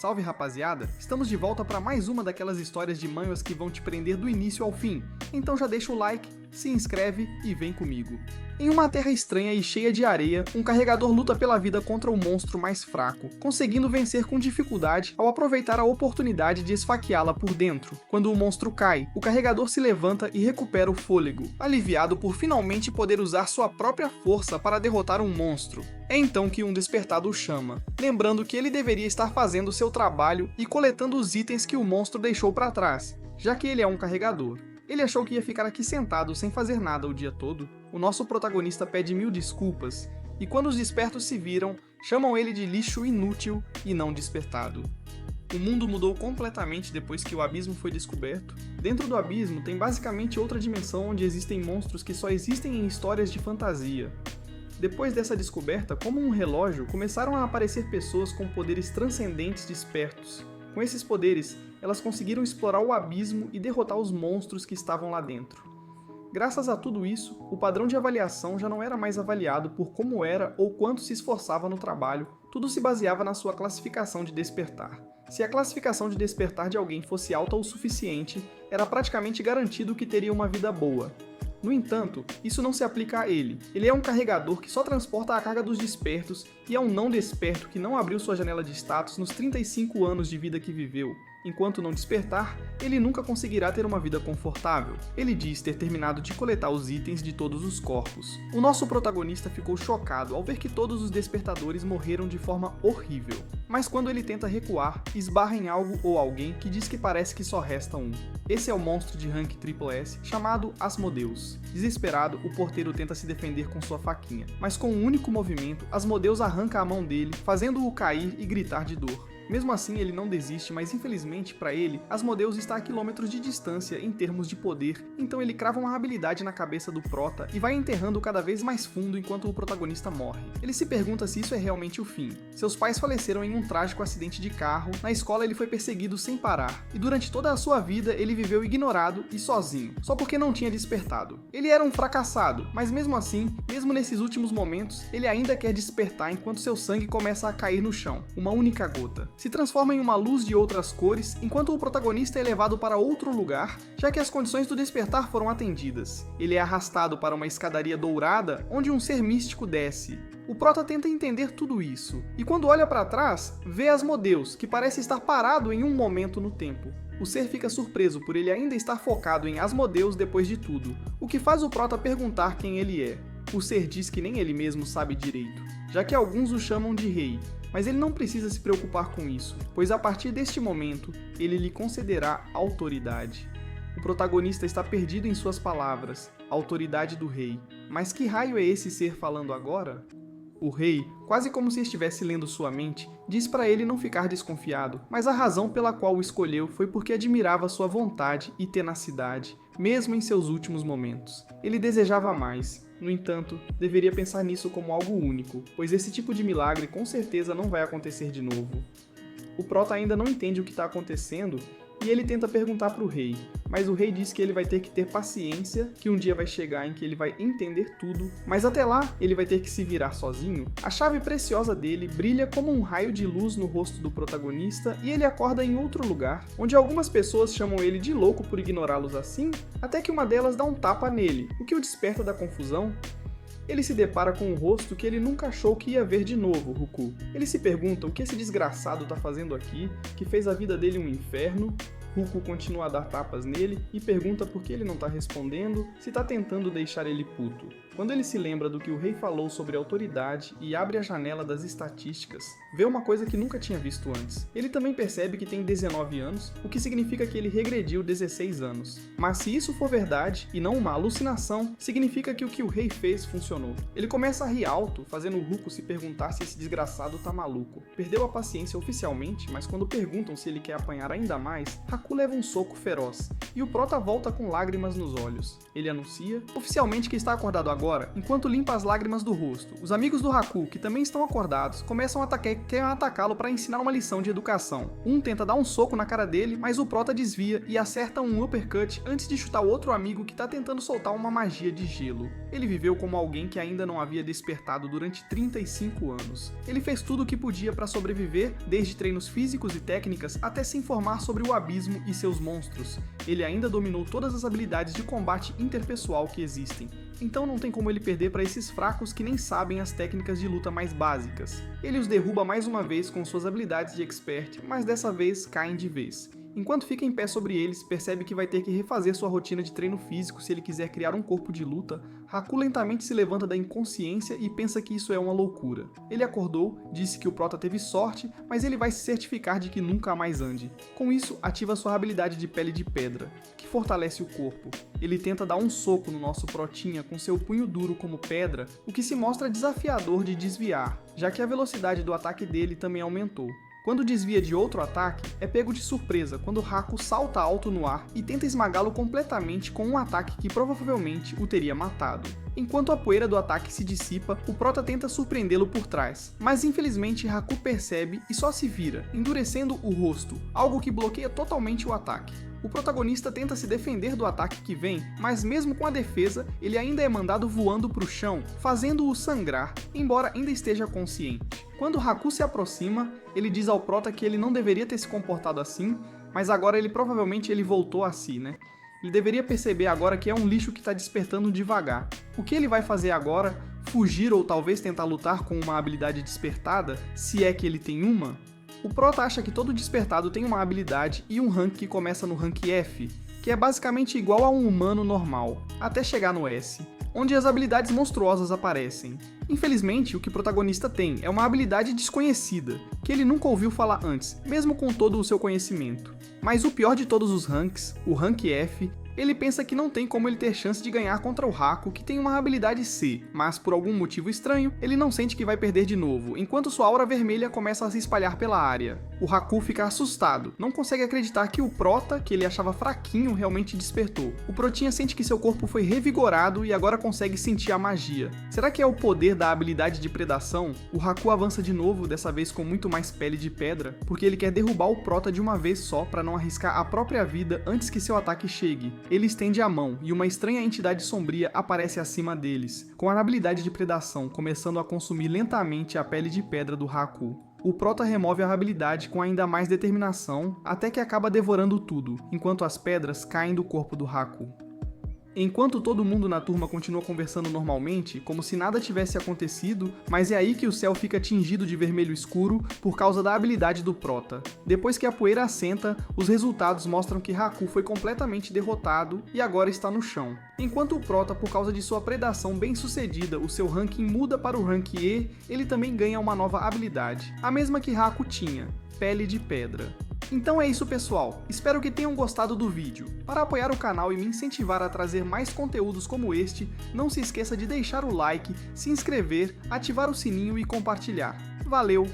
Salve rapaziada, estamos de volta para mais uma daquelas histórias de manhwas que vão te prender do início ao fim, então já deixa o like, se inscreve e vem comigo. Em uma terra estranha e cheia de areia, um carregador luta pela vida contra o monstro mais fraco, conseguindo vencer com dificuldade ao aproveitar a oportunidade de esfaqueá-la por dentro. Quando o monstro cai, o carregador se levanta e recupera o fôlego, aliviado por finalmente poder usar sua própria força para derrotar um monstro. É então que um despertado o chama, lembrando que ele deveria estar fazendo seu trabalho e coletando os itens que o monstro deixou para trás, já que ele é um carregador. Ele achou que ia ficar aqui sentado sem fazer nada o dia todo. O nosso protagonista pede 1000 desculpas, e quando os despertos se viram, chamam ele de lixo inútil e não despertado. O mundo mudou completamente depois que o abismo foi descoberto. Dentro do abismo tem basicamente outra dimensão onde existem monstros que só existem em histórias de fantasia. Depois dessa descoberta, como um relógio, começaram a aparecer pessoas com poderes transcendentes despertos. Com esses poderes, elas conseguiram explorar o abismo e derrotar os monstros que estavam lá dentro. Graças a tudo isso, o padrão de avaliação já não era mais avaliado por como era ou quanto se esforçava no trabalho, tudo se baseava na sua classificação de despertar. Se a classificação de despertar de alguém fosse alta o suficiente, era praticamente garantido que teria uma vida boa. No entanto, isso não se aplica a ele. Ele é um carregador que só transporta a carga dos despertos e é um não desperto que não abriu sua janela de status nos 35 anos de vida que viveu. Enquanto não despertar, ele nunca conseguirá ter uma vida confortável. Ele diz ter terminado de coletar os itens de todos os corpos. O nosso protagonista ficou chocado ao ver que todos os despertadores morreram de forma horrível. Mas quando ele tenta recuar, esbarra em algo ou alguém que diz que parece que só resta um. Esse é o monstro de rank SSS chamado Asmodeus. Desesperado, o porteiro tenta se defender com sua faquinha, mas com um único movimento, Asmodeus arranca a mão dele, fazendo-o cair e gritar de dor. Mesmo assim, ele não desiste, mas infelizmente para ele, Asmodeus está a quilômetros de distância em termos de poder, então ele crava uma habilidade na cabeça do prota e vai enterrando cada vez mais fundo enquanto o protagonista morre. Ele se pergunta se isso é realmente o fim. Seus pais faleceram em um trágico acidente de carro, na escola ele foi perseguido sem parar, e durante toda a sua vida ele viveu ignorado e sozinho, só porque não tinha despertado. Ele era um fracassado, mas mesmo assim, mesmo nesses últimos momentos, ele ainda quer despertar enquanto seu sangue começa a cair no chão, uma única gota. Se transforma em uma luz de outras cores, enquanto o protagonista é levado para outro lugar, já que as condições do despertar foram atendidas. Ele é arrastado para uma escadaria dourada, onde um ser místico desce. O prota tenta entender tudo isso, e quando olha para trás, vê Asmodeus, que parece estar parado em um momento no tempo. O ser fica surpreso por ele ainda estar focado em Asmodeus depois de tudo, o que faz o prota perguntar quem ele é. O ser diz que nem ele mesmo sabe direito, já que alguns o chamam de rei, mas ele não precisa se preocupar com isso, pois a partir deste momento, ele lhe concederá autoridade. O protagonista está perdido em suas palavras, a autoridade do rei. Mas que raio é esse ser falando agora? O rei, quase como se estivesse lendo sua mente, diz para ele não ficar desconfiado, mas a razão pela qual o escolheu foi porque admirava sua vontade e tenacidade, mesmo em seus últimos momentos. Ele desejava mais. No entanto, deveria pensar nisso como algo único, pois esse tipo de milagre com certeza não vai acontecer de novo. O prota ainda não entende o que está acontecendo e ele tenta perguntar para o rei, mas o rei diz que ele vai ter que ter paciência, que um dia vai chegar em que ele vai entender tudo, mas até lá ele vai ter que se virar sozinho. A chave preciosa dele brilha como um raio de luz no rosto do protagonista e ele acorda em outro lugar, onde algumas pessoas chamam ele de louco por ignorá-los assim, até que uma delas dá um tapa nele, o que o desperta da confusão. Ele se depara com um rosto que ele nunca achou que ia ver de novo, Ruku. Ele se pergunta o que esse desgraçado tá fazendo aqui, que fez a vida dele um inferno. Ruku continua a dar tapas nele e pergunta por que ele não tá respondendo, se tá tentando deixar ele puto. Quando ele se lembra do que o rei falou sobre autoridade e abre a janela das estatísticas, vê uma coisa que nunca tinha visto antes. Ele também percebe que tem 19 anos, o que significa que ele regrediu 16 anos. Mas se isso for verdade, e não uma alucinação, significa que o que o rei fez funcionou. Ele começa a rir alto, fazendo o Ruku se perguntar se esse desgraçado tá maluco. Perdeu a paciência oficialmente, mas quando perguntam se ele quer apanhar ainda mais, Haku leva um soco feroz, e o Prota volta com lágrimas nos olhos. Ele anuncia oficialmente que está acordado agora, enquanto limpa as lágrimas do rosto. Os amigos do Haku, que também estão acordados, começam a querem atacá-lo para ensinar uma lição de educação. Um tenta dar um soco na cara dele, mas o Prota desvia e acerta um uppercut antes de chutar o outro amigo que está tentando soltar uma magia de gelo. Ele viveu como alguém que ainda não havia despertado durante 35 anos. Ele fez tudo o que podia para sobreviver, desde treinos físicos e técnicas até se informar sobre o abismo e seus monstros. Ele ainda dominou todas as habilidades de combate interpessoal que existem. Então não tem como ele perder para esses fracos que nem sabem as técnicas de luta mais básicas. Ele os derruba mais uma vez com suas habilidades de expert, mas dessa vez caem de vez. Enquanto fica em pé sobre eles, percebe que vai ter que refazer sua rotina de treino físico se ele quiser criar um corpo de luta. Haku lentamente se levanta da inconsciência e pensa que isso é uma loucura. Ele acordou, disse que o Prota teve sorte, mas ele vai se certificar de que nunca mais ande. Com isso, ativa sua habilidade de pele de pedra, que fortalece o corpo. Ele tenta dar um soco no nosso Protinha com seu punho duro como pedra, o que se mostra desafiador de desviar, já que a velocidade do ataque dele também aumentou. Quando desvia de outro ataque, é pego de surpresa quando Haku salta alto no ar e tenta esmagá-lo completamente com um ataque que provavelmente o teria matado. Enquanto a poeira do ataque se dissipa, o Prota tenta surpreendê-lo por trás, mas infelizmente Haku percebe e só se vira, endurecendo o rosto, algo que bloqueia totalmente o ataque. O protagonista tenta se defender do ataque que vem, mas mesmo com a defesa, ele ainda é mandado voando para o chão, fazendo-o sangrar, embora ainda esteja consciente. Quando Haku se aproxima, ele diz ao Prota que ele não deveria ter se comportado assim, mas agora provavelmente ele voltou a si, né? Ele deveria perceber agora que é um lixo que está despertando devagar. O que ele vai fazer agora? Fugir ou talvez tentar lutar com uma habilidade despertada, se é que ele tem uma? O Prota acha que todo despertado tem uma habilidade e um rank que começa no rank F, que é basicamente igual a um humano normal, até chegar no S, onde as habilidades monstruosas aparecem. Infelizmente, o que o protagonista tem é uma habilidade desconhecida, que ele nunca ouviu falar antes, mesmo com todo o seu conhecimento. Mas o pior de todos os ranks, o rank F, ele pensa que não tem como ele ter chance de ganhar contra o Haku, que tem uma habilidade C, mas por algum motivo estranho, ele não sente que vai perder de novo, enquanto sua aura vermelha começa a se espalhar pela área. O Haku fica assustado, não consegue acreditar que o Prota, que ele achava fraquinho, realmente despertou. O Protinha sente que seu corpo foi revigorado e agora consegue sentir a magia. Será que é o poder da habilidade de predação? O Haku avança de novo, dessa vez com muito mais pele de pedra, porque ele quer derrubar o Prota de uma vez só para não arriscar a própria vida antes que seu ataque chegue. Ele estende a mão e uma estranha entidade sombria aparece acima deles, com a habilidade de predação começando a consumir lentamente a pele de pedra do Haku. O Prota remove a habilidade com ainda mais determinação, até que acaba devorando tudo, enquanto as pedras caem do corpo do Haku. Enquanto todo mundo na turma continua conversando normalmente, como se nada tivesse acontecido, mas é aí que o céu fica tingido de vermelho escuro por causa da habilidade do Prota. Depois que a poeira assenta, os resultados mostram que Haku foi completamente derrotado e agora está no chão. Enquanto o Prota, por causa de sua predação bem sucedida, o seu ranking muda para o rank E, ele também ganha uma nova habilidade, a mesma que Haku tinha, Pele de Pedra. Então é isso, pessoal, espero que tenham gostado do vídeo. Para apoiar o canal e me incentivar a trazer mais conteúdos como este, não se esqueça de deixar o like, se inscrever, ativar o sininho e compartilhar. Valeu!